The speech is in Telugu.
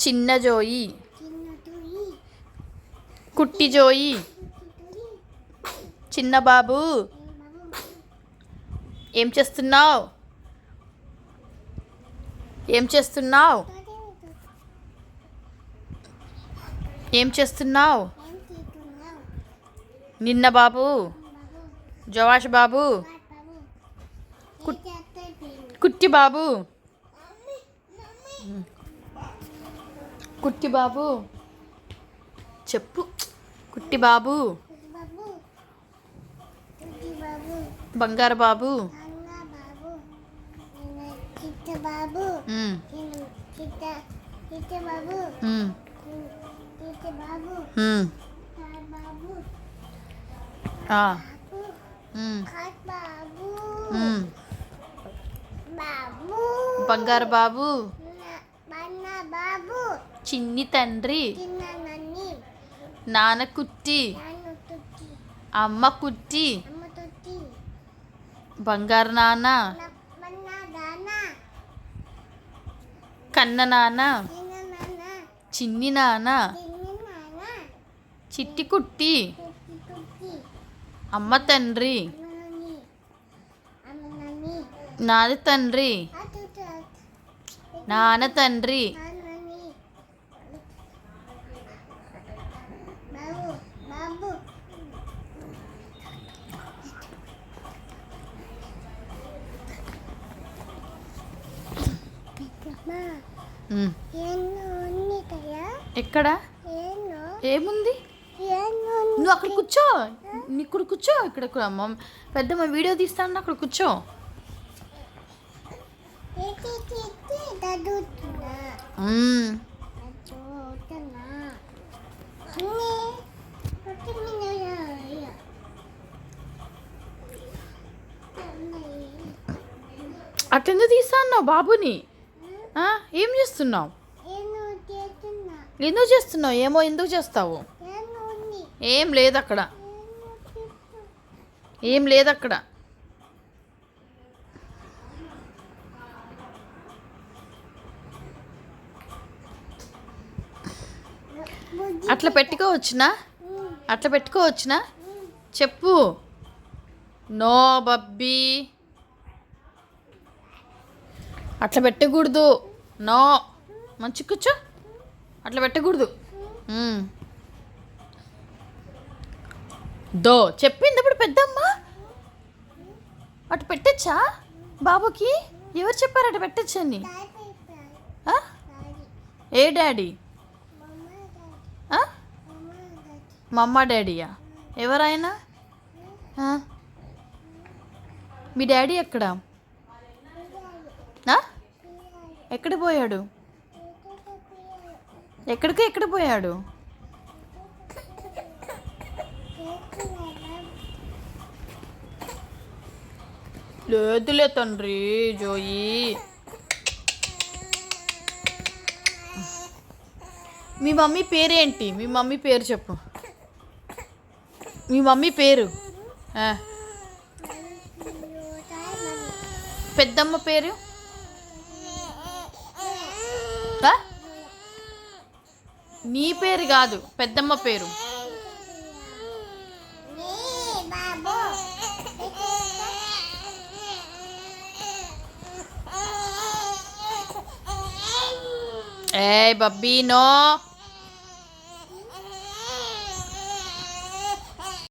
చిన్న జోయి, కుట్టి జోయి, చిన్న బాబు ఏం చేస్తున్నావు? ఏం చేస్తున్నావు? ఏం చేస్తున్నావు? నిన్న బాబు, జవాష్ బాబు, కుట్టి బాబు, కుట్టి బాబు చెప్పు. కుట్టి బాబు, బంగారు బాబు, బంగారు బాబు, చిన్ని తండ్రి, నాన్న కుట్టి, అమ్మ కుట్టి, బంగారు నాన్న, కన్న నాన్న, చిన్ని నాన్న, చిట్టి కుట్టి, అమ్మ తండ్రి, నాన్న తండ్రి, నాన్న తండ్రి, ఎక్కడ ఏముంది? నువ్వు అక్కడ కూర్చో, ఇక్కడ కూర్చో. ఇక్కడ పెద్దమ్మ వీడియో తీస్తాను, అక్కడ కూర్చో. అటెందుకు తీస్తాను బాబుని? ఏం చేస్తున్నావు? ఎందుకు చేస్తున్నావు? ఏమో ఎందుకు చేస్తావు? ఏం లేదు అక్కడ, ఏం లేదు అక్కడ. అట్లా పెట్టుకోవచ్చునా? అట్లా పెట్టుకోవచ్చునా? చెప్పు. నో బబ్బీ, అట్లా పెట్టకూడదు. నో, మంచి కూర్చో. అట్లా పెట్టకూడదు. దో చెప్పింది ఇప్పుడు పెద్దమ్మ. అటు పెట్టచ్చా బాబుకి? ఎవరు చెప్పారు అటు పెట్టచ్చని? ఏ డాడీ? మమ్మ డాడీయా? ఎవరైనా? మీ డాడీ ఎక్కడ? ఎక్కడ పోయాడు? ఎక్కడ పోయాడు? లేదులే తండ్రి జోయి. మీ మమ్మీ పేరేంటి? మీ మమ్మీ పేరు చెప్పు. మీ మమ్మీ పేరు? పెద్దమ్మ పేరు? నీ పేరు కాదు, పెద్దమ్మ పేరు. ఏ బబ్బీ నో.